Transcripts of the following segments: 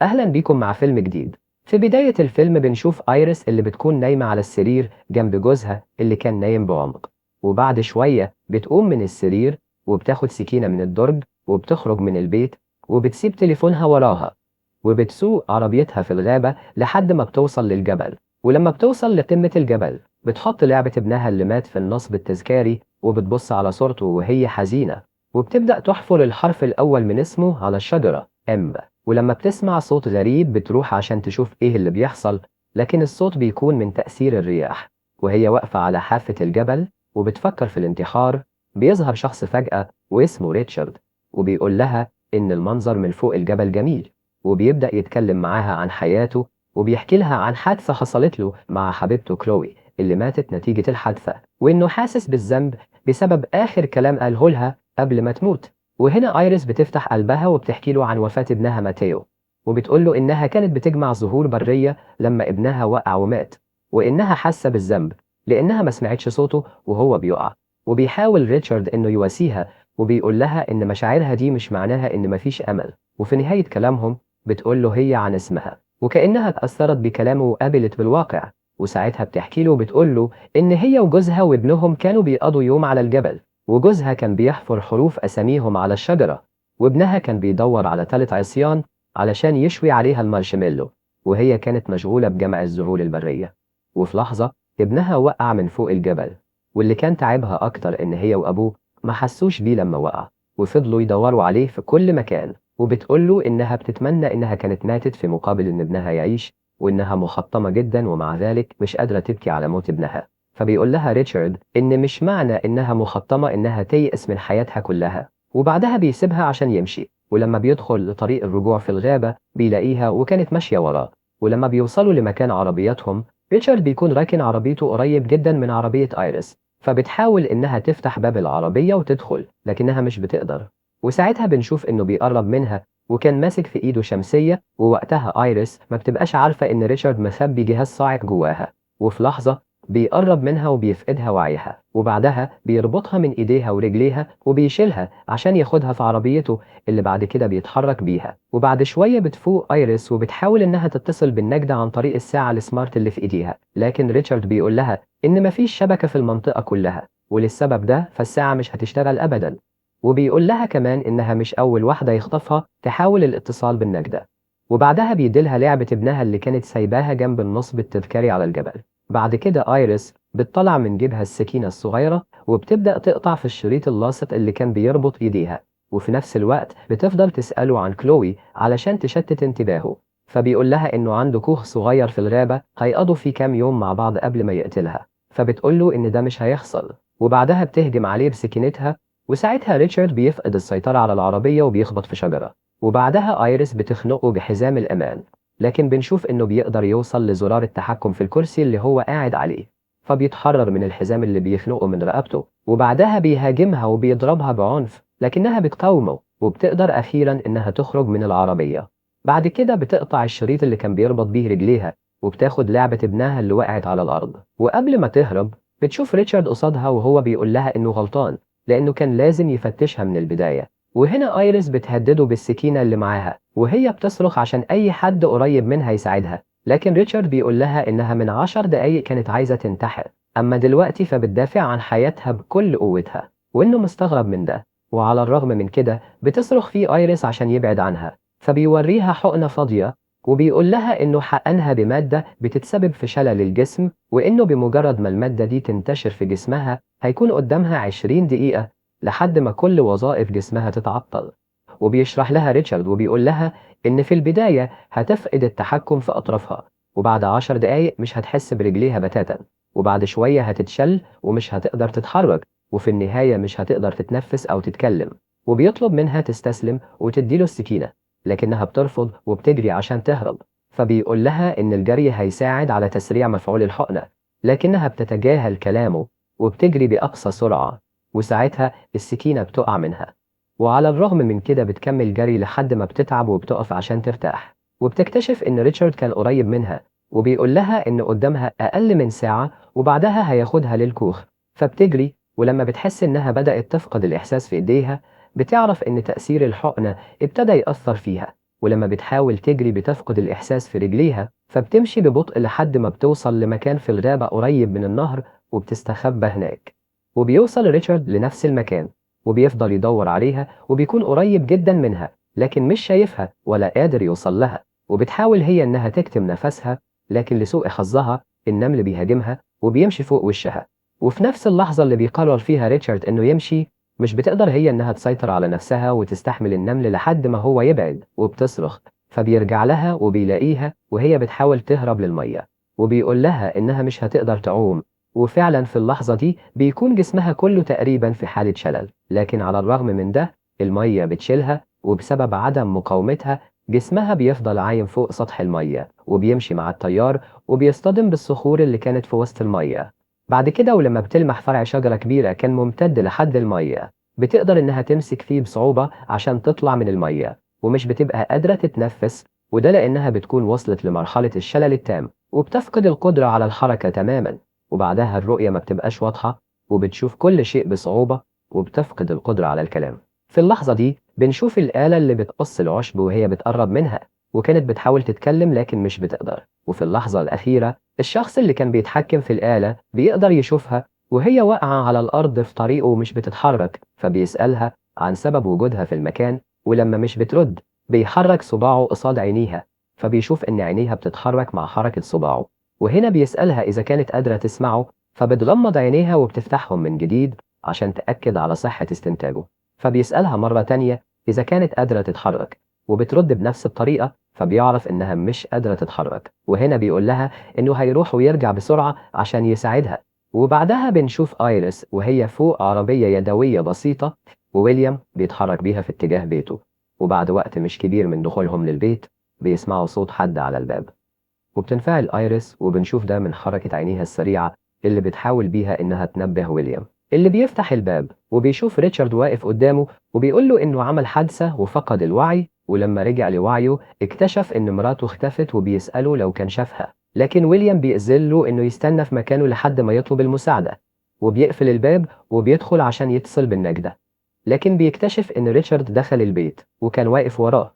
أهلا بيكم مع فيلم جديد. في بداية الفيلم بنشوف آيريس اللي بتكون نايمة على السرير جنب جوزها اللي كان نايم بعمق، وبعد شوية بتقوم من السرير وبتاخد سكينة من الدرج وبتخرج من البيت وبتسيب تليفونها وراها وبتسوق عربيتها في الغابة لحد ما بتوصل للجبل. ولما بتوصل لقمة الجبل بتحط لعبة ابنها اللي مات في النصب التذكاري وبتبص على صورته وهي حزينة، وبتبدأ تحفر الحرف الأول من اسمه على الشجرة M. ولما بتسمع صوت غريب بتروح عشان تشوف ايه اللي بيحصل، لكن الصوت بيكون من تأثير الرياح. وهي واقفة على حافة الجبل وبتفكر في الانتحار، بيظهر شخص فجأة واسمه ريتشارد، وبيقول لها إن المنظر من فوق الجبل جميل، وبيبدأ يتكلم معاها عن حياته وبيحكي لها عن حادثة حصلت له مع حبيبته كلوي اللي ماتت نتيجة الحادثة، وإنه حاسس بالذنب بسبب آخر كلام قاله لها قبل ما تموت. وهنا آيريس بتفتح قلبها وبتحكي له عن وفاة ابنها ماتيو، وبتقول له إنها كانت بتجمع زهور برية لما ابنها وقع ومات، وإنها حاسة بالذنب لأنها ما سمعتش صوته وهو بيقع. وبيحاول ريتشارد إنه يواسيها وبيقول لها إن مشاعرها دي مش معناها إن مفيش أمل. وفي نهاية كلامهم بتقول له هي عن اسمها وكأنها اتأثرت بكلامه وقابلت بالواقع. وساعتها بتحكي له وبتقول له إن هي وجوزها وابنهم كانوا بيقضوا يوم على الجبل، وجوزها كان بيحفر حروف أساميهم على الشجرة، وابنها كان بيدور على تالت عصيان علشان يشوي عليها المارشميلو، وهي كانت مشغولة بجمع الزهور البرية. وفي لحظة ابنها وقع من فوق الجبل، واللي كان تعبها أكتر إن هي وأبوه ما حسوش بيه لما وقع، وفضلوا يدوروا عليه في كل مكان. وبتقوله إنها بتتمنى إنها كانت ماتت في مقابل إن ابنها يعيش، وإنها محطمة جدا ومع ذلك مش قادرة تبكي على موت ابنها. فبيقول لها ريتشارد إن مش معنى إنها محطمة إنها تيأس من حياتها كلها، وبعدها بيسيبها عشان يمشي. ولما بيدخل لطريق الرجوع في الغابة بيلاقيها وكانت ماشية وراه. ولما بيوصلوا لمكان عربياتهم ريتشارد بيكون راكن عربيته قريب جدا من عربية آيريس، فبتحاول إنها تفتح باب العربية وتدخل لكنها مش بتقدر. وساعتها بنشوف إنه بيقرب منها وكان ماسك في إيده شمسية، ووقتها آيريس ما بتبقاش عارفة إن ريتشارد مخبي جهاز صاعق جواها. وفي لحظة بيقرب منها وبيفقدها وعيها، وبعدها بيربطها من ايديها ورجليها وبيشيلها عشان ياخدها في عربيته اللي بعد كده بيتحرك بيها. وبعد شوية بتفوق ايريس وبتحاول انها تتصل بالنجدة عن طريق الساعة السمارت اللي في ايديها، لكن ريتشارد بيقول لها ان مفيش شبكة في المنطقة كلها، وللسبب ده فالساعة مش هتشتغل ابدا. وبيقول لها كمان انها مش اول واحدة يخطفها تحاول الاتصال بالنجدة. وبعدها بيديلها لعبة ابنها اللي كانت سايباها جنب النصب التذكاري على الجبل. بعد كده آيريس بتطلع من جيبها السكينة الصغيرة وبتبدأ تقطع في الشريط اللاصق اللي كان بيربط إيديها، وفي نفس الوقت بتفضل تسأله عن كلوي علشان تشتت انتباهه. فبيقول لها إنه عنده كوخ صغير في الغابة هيقضوا فيه كام يوم مع بعض قبل ما يقتلها، فبتقول له إن ده مش هيحصل. وبعدها بتهجم عليه بسكينتها، وساعتها ريتشارد بيفقد السيطرة على العربية وبيخبط في شجرة. وبعدها آيريس بتخنقه بحزام الأمان، لكن بنشوف إنه بيقدر يوصل لزرار التحكم في الكرسي اللي هو قاعد عليه، فبيتحرر من الحزام اللي بيخنقه من رقبته. وبعدها بيهاجمها وبيضربها بعنف لكنها بتقاومه وبتقدر أخيرا إنها تخرج من العربية. بعد كده بتقطع الشريط اللي كان بيربط بيه رجليها وبتاخد لعبة ابنها اللي وقعت على الأرض. وقبل ما تهرب بتشوف ريتشارد قصادها وهو بيقول لها إنه غلطان لأنه كان لازم يفتشها من البداية. وهنا آيريس بتهدده بالسكينة اللي معاها وهي بتصرخ عشان أي حد قريب منها يساعدها، لكن ريتشارد بيقول لها إنها من 10 دقايق كانت عايزة تنتحر، أما دلوقتي فبتدافع عن حياتها بكل قوتها، وإنه مستغرب من ده. وعلى الرغم من كده بتصرخ فيه آيريس عشان يبعد عنها، فبيوريها حقنة فاضية وبيقول لها إنه حقنها بمادة بتتسبب في شلل الجسم، وإنه بمجرد ما المادة دي تنتشر في جسمها هيكون قدامها 20 دقيقة لحد ما كل وظائف جسمها تتعطل. وبيشرح لها ريتشارد وبيقول لها إن في البداية هتفقد التحكم في أطرافها، وبعد 10 دقايق مش هتحس برجليها بتاتا، وبعد شوية هتتشل ومش هتقدر تتحرك، وفي النهاية مش هتقدر تتنفس أو تتكلم. وبيطلب منها تستسلم وتديله السكينة، لكنها بترفض وبتجري عشان تهرب. فبيقول لها إن الجري هيساعد على تسريع مفعول الحقنة، لكنها بتتجاهل كلامه وبتجري بأقصى سرعة، وساعتها السكينة بتقع منها. وعلى الرغم من كده بتكمل جري لحد ما بتتعب وبتقف عشان ترتاح، وبتكتشف إن ريتشارد كان قريب منها وبيقول لها إن قدامها أقل من ساعة وبعدها هياخدها للكوخ. فبتجري، ولما بتحس إنها بدأت تفقد الإحساس في إيديها بتعرف إن تأثير الحقنة ابتدى يأثر فيها، ولما بتحاول تجري بتفقد الإحساس في رجليها، فبتمشي ببطء لحد ما بتوصل لمكان في الغابة قريب من النهر وبتستخبى هناك. وبيوصل ريتشارد لنفس المكان وبيفضل يدور عليها وبيكون قريب جدا منها، لكن مش شايفها ولا قادر يوصل لها. وبتحاول هي إنها تكتم نفسها، لكن لسوء حظها النمل بيهاجمها وبيمشي فوق وشها. وفي نفس اللحظة اللي بيقرر فيها ريتشارد إنه يمشي، مش بتقدر هي إنها تسيطر على نفسها وتستحمل النمل لحد ما هو يبعد، وبتصرخ. فبيرجع لها وبيلاقيها وهي بتحاول تهرب للمية، وبيقول لها إنها مش هتقدر تعوم. وفعلا في اللحظة دي بيكون جسمها كله تقريبا في حالة شلل، لكن على الرغم من ده المية بتشيلها، وبسبب عدم مقاومتها جسمها بيفضل عايم فوق سطح المية وبيمشي مع التيار وبيصطدم بالصخور اللي كانت في وسط المية. بعد كده ولما بتلمح فرع شجرة كبيرة كان ممتد لحد المية، بتقدر إنها تمسك فيه بصعوبة عشان تطلع من المية، ومش بتبقى قادرة تتنفس، وده لأنها بتكون وصلت لمرحلة الشلل التام وبتفقد القدرة على الحركة تماما. وبعدها الرؤية ما بتبقاش واضحة وبتشوف كل شيء بصعوبة وبتفقد القدرة على الكلام. في اللحظة دي بنشوف الآلة اللي بتقص العشب وهي بتقرب منها، وكانت بتحاول تتكلم لكن مش بتقدر. وفي اللحظة الأخيرة الشخص اللي كان بيتحكم في الآلة بيقدر يشوفها وهي واقعة على الأرض في طريقه ومش بتتحرك، فبيسألها عن سبب وجودها في المكان، ولما مش بترد بيحرك صباعه قصاد عينيها، فبيشوف إن عينيها بتتحرك مع حركة صباعه. وهنا بيسألها إذا كانت قادرة تسمعه، فبتغمض عينيها وبتفتحهم من جديد عشان تأكد على صحة استنتاجه. فبيسألها مرة تانية إذا كانت قادرة تتحرك، وبترد بنفس الطريقة، فبيعرف إنها مش قادرة تتحرك. وهنا بيقول لها إنه هيروح ويرجع بسرعة عشان يساعدها. وبعدها بنشوف آيريس وهي فوق عربية يدوية بسيطة، وويليام بيتحرك بيها في اتجاه بيته. وبعد وقت مش كبير من دخولهم للبيت بيسمعوا صوت حد على الباب، وبتنفعل آيريس وبنشوف ده من حركة عينيها السريعة اللي بتحاول بيها إنها تنبه ويليام، اللي بيفتح الباب وبيشوف ريتشارد واقف قدامه وبيقول له إنه عمل حادثة وفقد الوعي. ولما رجع لوعيه اكتشف إن مراته اختفت وبيسأله لو كان شافها، لكن ويليام بيأذله إنه يستنى في مكانه لحد ما يطلب المساعدة. وبيقفل الباب وبيدخل عشان يتصل بالنجدة، لكن بيكتشف إن ريتشارد دخل البيت وكان واقف وراه.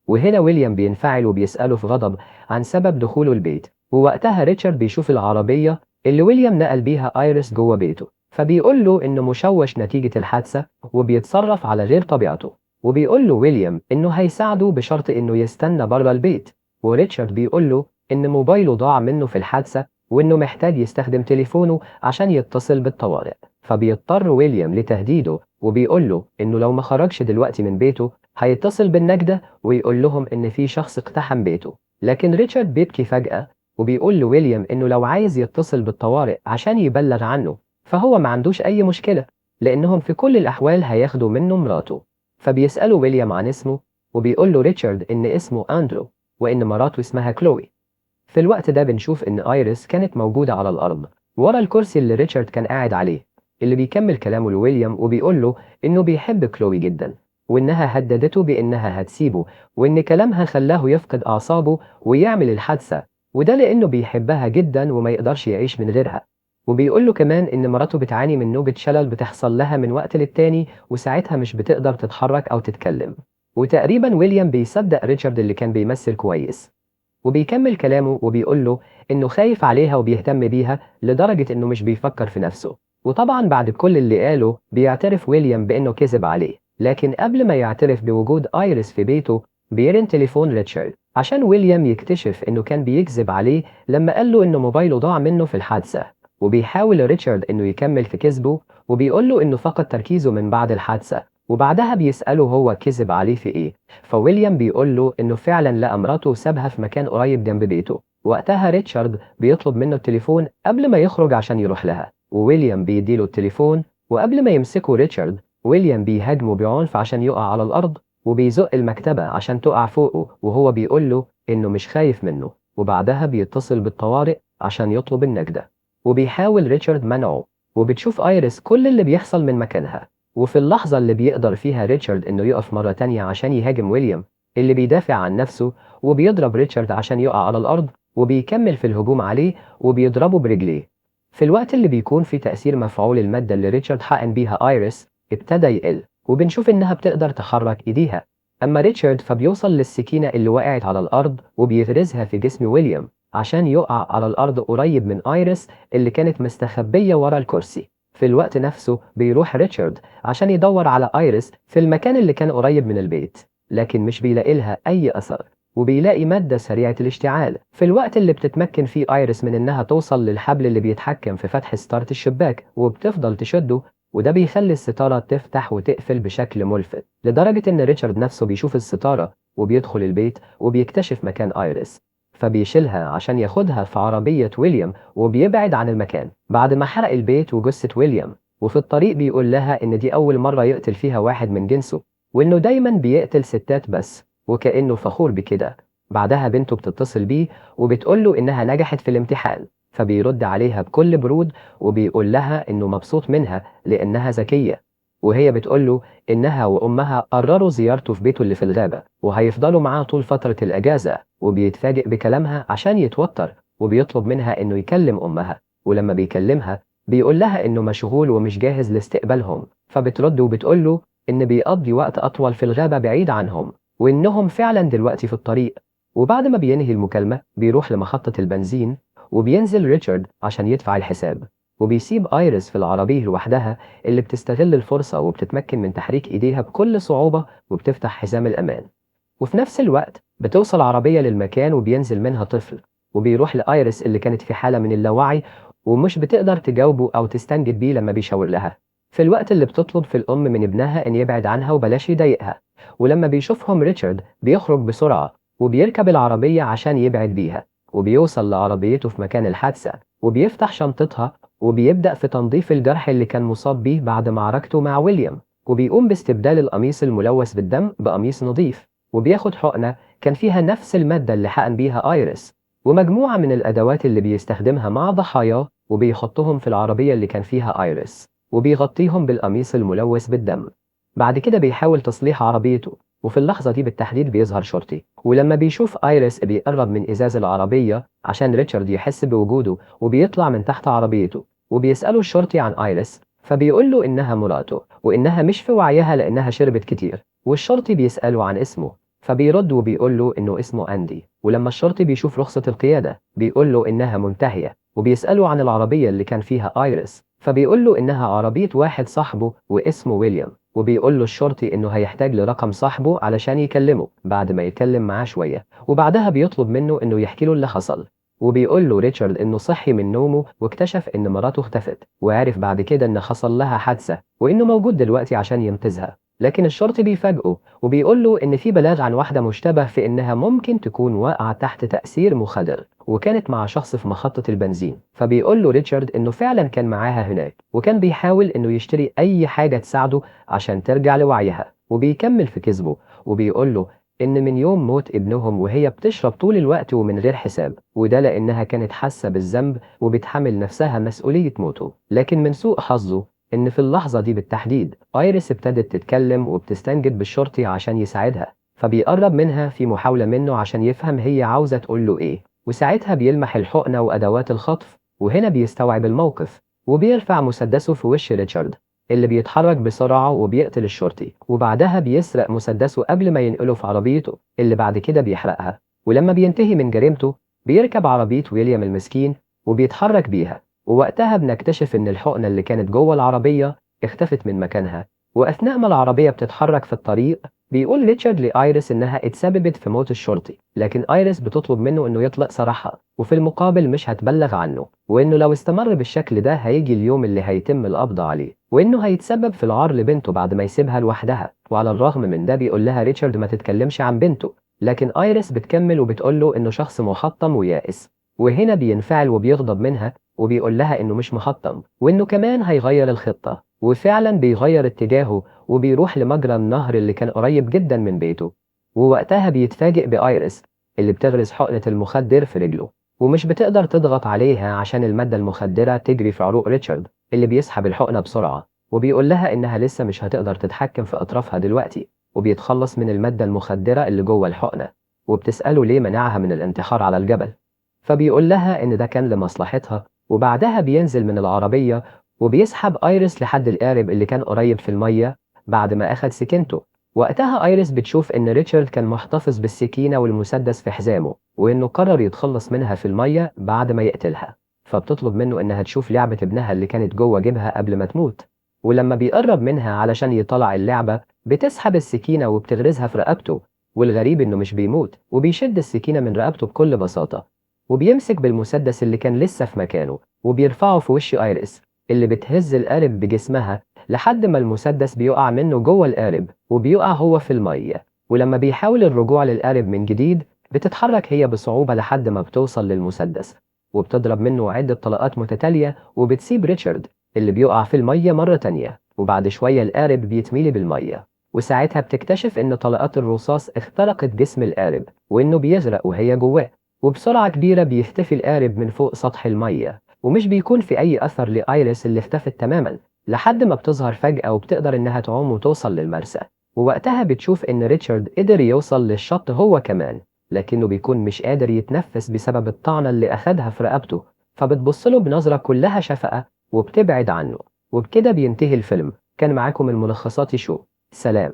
وهنا ويليام بينفعل وبيسأله في غضب عن سبب دخوله البيت. ووقتها ريتشارد بيشوف العربية اللي ويليام نقل بيها آيريس جوه بيته، فبيقول له إنه مشوش نتيجة الحادثة وبيتصرف على غير طبيعته. وبيقول له ويليام إنه هيساعده بشرط إنه يستنى بره البيت. وريتشارد بيقول له إن موبايله ضاع منه في الحادثة وإنه محتاج يستخدم تليفونه عشان يتصل بالطوارئ. فبيضطر ويليام لتهديده وبيقول له إنه لو ما خرجش دلوقتي من بيته هيتصل بالنجدة ويقول لهم إن في شخص اقتحم بيته. لكن ريتشارد بيبكي فجأة وبيقول لويليام إنه لو عايز يتصل بالطوارئ عشان يبلغ عنه فهو ما عندوش أي مشكلة، لأنهم في كل الأحوال هياخدوا منه مراته. فبيسأله ويليام عن اسمه وبيقول له ريتشارد إن اسمه أندرو وإن مراته اسمها كلوي. في الوقت ده بنشوف إن آيريس كانت موجودة على الأرض ورا الكرسي اللي ريتشارد كان قاعد عليه، اللي بيكمل كلامه لويليام وبيقول له إنه بيحب كلوي جدا، وإنها هددته بإنها هتسيبه، وإن كلامها خلاه يفقد أعصابه ويعمل الحادثة، وده لأنه بيحبها جدا وما يقدرش يعيش من غيرها. وبيقول له كمان إن مراته بتعاني من نوبة شلل بتحصل لها من وقت للتاني وساعتها مش بتقدر تتحرك أو تتكلم. وتقريبا ويليام بيصدق ريتشارد اللي كان بيمثل كويس، وبيكمل كلامه وبيقول له إنه خايف عليها وبيهتم بيها لدرجة إنه مش بيفكر في نفسه. وطبعا بعد كل اللي قاله بيعترف ويليام بإنه كذب عليه، لكن قبل ما يعترف بوجود آيريس في بيته بيرن تليفون ريتشارد عشان ويليام يكتشف إنه كان بيكذب عليه لما قال له إنه موبايله ضاع منه في الحادثة. وبيحاول ريتشارد إنه يكمل في كذبه وبيقول له إنه فقد تركيزه من بعد الحادثة، وبعدها بيسأله هو كذب عليه في إيه. فويليام بيقول له إنه فعلا لقى مراته وسابها في مكان قريب جنب بيته. وقتها ريتشارد بيطلب منه التليفون قبل ما يخرج عشان يروح لها، وويليام بيديله التليفون، وقبل ما يمسكه ريتشارد ويليام بيهاجمه بعنف عشان يقع على الأرض وبيزق المكتبة عشان تقع فوقه، وهو بيقول له إنه مش خايف منه. وبعدها بيتصل بالطوارئ عشان يطلب النجدة، وبيحاول ريتشارد منعه. وبتشوف آيريس كل اللي بيحصل من مكانها، وفي اللحظة اللي بيقدر فيها ريتشارد إنه يقف مرة تانية عشان يهاجم ويليام اللي بيدافع عن نفسه، وبيضرب ريتشارد عشان يقع على الأرض وبيكمل في الهجوم عليه وبيضربه برجليه. في الوقت اللي بيكون في تأثير مفعول المادة اللي ريتشارد حقن بيها آيريس ابتدى يقل، وبنشوف إنها بتقدر تحرك إيديها. أما ريتشارد فبيوصل للسكينة اللي وقعت على الأرض وبيغرزها في جسم ويليام عشان يقع على الأرض قريب من آيريس اللي كانت مستخبية ورا الكرسي. في الوقت نفسه بيروح ريتشارد عشان يدور على آيريس في المكان اللي كان قريب من البيت، لكن مش بيلاقي لها أي أثر، وبيلاقي مادة سريعة الاشتعال. في الوقت اللي بتتمكن فيه آيريس من إنها توصل للحبل اللي بيتحكم في فتح ستارة الشباك وبتفضل تشده، وده بيخلي الستارة تفتح وتقفل بشكل ملفت، لدرجة إن ريتشارد نفسه بيشوف الستارة وبيدخل البيت وبيكتشف مكان آيريس، فبيشيلها عشان ياخدها في عربية ويليام وبيبعد عن المكان بعد ما حرق البيت وجثة ويليام. وفي الطريق بيقول لها إن دي أول مرة يقتل فيها واحد من جنسه، وإنه دايما بيقتل ستات بس، وكأنه فخور بكده. بعدها بنته بتتصل بيه وبتقوله إنها نجحت في الامتحان، فبيرد عليها بكل برود وبيقول لها إنه مبسوط منها لأنها ذكية. وهي بتقوله إنها وأمها قرروا زيارته في بيته اللي في الغابة وهيفضلوا معاه طول فترة الأجازة، وبيتفاجئ بكلامها عشان يتوتر وبيطلب منها إنه يكلم أمها. ولما بيكلمها بيقول لها إنه مشغول ومش جاهز لاستقبالهم، فبترد وبتقوله إن بيقضي وقت أطول في الغابة بعيد عنهم وإنهم فعلا دلوقتي في الطريق. وبعد ما بينهي المكالمة بيروح لمحطة البنزين وبينزل ريتشارد عشان يدفع الحساب، وبيسيب آيريس في العربية لوحدها اللي بتستغل الفرصة وبتتمكن من تحريك إيديها بكل صعوبة وبتفتح حزام الأمان. وفي نفس الوقت بتوصل عربية للمكان وبينزل منها طفل، وبيروح لآيريس اللي كانت في حالة من اللاوعي ومش بتقدر تجاوبه أو تستنجد بيه لما بيشاور لها، في الوقت اللي بتطلب في الأم من ابنها إن يبعد عنها وبلاش يضايقها. ولما بيشوفهم ريتشارد بيخرج بسرعة وبيركب العربية عشان يبعد بيها، وبيوصل لعربيته في مكان الحادثة وبيفتح شنطتها وبيبدأ في تنظيف الجرح اللي كان مصاب بيه بعد معركته مع ويليام، وبيقوم باستبدال القميص الملوث بالدم بقميص نظيف، وبياخد حقنة كان فيها نفس المادة اللي حقن بيها آيريس ومجموعة من الأدوات اللي بيستخدمها مع ضحاياه، وبيحطهم في العربية اللي كان فيها آيريس وبيغطيهم بالقميص الملوث بالدم. بعد كده بيحاول تصليح عربيته، وفي اللحظة دي بالتحديد بيظهر شرطي، ولما بيشوف آيريس بيقرب من إزاز العربية عشان ريتشارد يحس بوجوده وبيطلع من تحت عربيته، وبيسأله الشرطي عن آيريس فبيقول له إنها مراته وإنها مش في وعيها لأنها شربت كتير. والشرطي بيسأله عن اسمه فبيرد وبيقول له إنه اسمه أندي. ولما الشرطي بيشوف رخصة القيادة بيقول له إنها منتهية، وبيسأله عن العربية اللي كان فيها آيريس فبيقول له إنها عربية واحد صاحبه واسمه ويليام، وبيقول له الشرطي إنه هيحتاج لرقم صاحبه علشان يكلمه بعد ما يتكلم معاه شوية، وبعدها بيطلب منه إنه يحكي له اللي حصل. وبيقول له ريتشارد إنه صحي من نومه واكتشف إن مراته اختفت، وعرف بعد كده إن حصل لها حادثة وإنه موجود دلوقتي عشان ينقذها. لكن الشرطي بيفاجئه وبيقول له إن في بلاغ عن واحدة مشتبه في إنها ممكن تكون واقعة تحت تأثير مخدر وكانت مع شخص في محطة البنزين. فبيقول له ريتشارد إنه فعلا كان معاها هناك وكان بيحاول إنه يشتري أي حاجة تساعده عشان ترجع لوعيها، وبيكمل في كذبه وبيقول له إن من يوم موت ابنهم وهي بتشرب طول الوقت ومن غير حساب، وده لأنها كانت حاسة بالذنب وبتحمل نفسها مسؤولية موته. لكن من سوء حظه إن في اللحظة دي بالتحديد آيريس ابتدت تتكلم وبتستنجد بالشرطي عشان يساعدها، فبيقرب منها في محاولة منه عشان يفهم هي عاوزة تقول له إيه، وساعتها بيلمح الحقنة وأدوات الخطف، وهنا بيستوعب الموقف وبيرفع مسدسه في وش ريتشارد اللي بيتحرك بسرعة وبيقتل الشرطي، وبعدها بيسرق مسدسه قبل ما ينقله في عربيته اللي بعد كده بيحرقها. ولما بينتهي من جريمته بيركب عربية ويليام المسكين وبيتحرك بيها، ووقتها بنكتشف إن الحقنة اللي كانت جوه العربية اختفت من مكانها. وأثناء ما العربية بتتحرك في الطريق بيقول ريتشارد لآيريس إنها اتسببت في موت الشرطي، لكن آيريس بتطلب منه إنه يطلق سراحها وفي المقابل مش هتبلغ عنه، وإنه لو استمر بالشكل ده هيجي اليوم اللي هيتم القبض عليه، وإنه هيتسبب في العار لبنته بعد ما يسيبها لوحدها. وعلى الرغم من ده بيقول لها ريتشارد ما تتكلمش عن بنته، لكن آيريس بتكمل وبتقول له إنه شخص محطم ويائس، وهنا بينفعل وبيغضب منها وبيقول لها إنه مش محطم وإنه كمان هيغير الخطة. وفعلا بيغير اتجاهه وبيروح لمجرى النهر اللي كان قريب جدا من بيته، ووقتها بيتفاجئ بآيريس اللي بتغرز حقنة المخدر في رجله ومش بتقدر تضغط عليها عشان المادة المخدرة تجري في عروق ريتشارد اللي بيسحب الحقنة بسرعة، وبيقول لها إنها لسه مش هتقدر تتحكم في أطرافها دلوقتي، وبيتخلص من المادة المخدرة اللي جوه الحقنة. وبتسأله ليه منعها من الانتحار على الجبل، فبيقول لها إن ده كان لمصلحتها. وبعدها بينزل من العربية وبيسحب آيريس لحد القارب اللي كان قريب في المية بعد ما أخد سكينته، وقتها ايريس بتشوف ان ريتشارد كان محتفظ بالسكينة والمسدس في حزامه وانه قرر يتخلص منها في المية بعد ما يقتلها، فبتطلب منه انها تشوف لعبة ابنها اللي كانت جوه جيبها قبل ما تموت. ولما بيقرب منها علشان يطلع اللعبة بتسحب السكينة وبتغرزها في رقبته، والغريب انه مش بيموت وبيشد السكينة من رقبته بكل بساطة، وبيمسك بالمسدس اللي كان لسه في مكانه وبيرفعه في وش ايريس اللي بتهز القارب بجسمها لحد ما المسدس بيقع منه جوه القارب وبيقع هو في المية. ولما بيحاول الرجوع للقارب من جديد بتتحرك هي بصعوبة لحد ما بتوصل للمسدس وبتضرب منه عدة طلقات متتالية وبتسيب ريتشارد اللي بيقع في المية مرة تانية. وبعد شوية القارب بيتميلي بالمية، وساعتها بتكتشف إن طلقات الرصاص اخترقت جسم القارب وإنه بيغرق وهي جواه، وبسرعة كبيرة بيختفي القارب من فوق سطح المية ومش بيكون في أي أثر لآيريس اللي اختفت تماما لحد ما بتظهر فجأة وبتقدر إنها تعوم وتوصل للمرسى. ووقتها بتشوف إن ريتشارد قدر يوصل للشط هو كمان، لكنه بيكون مش قادر يتنفس بسبب الطعنة اللي أخدها في رقبته، فبتبصله بنظرة كلها شفقة وبتبعد عنه. وبكده بينتهي الفيلم. كان معاكم الملخصات شو. سلام.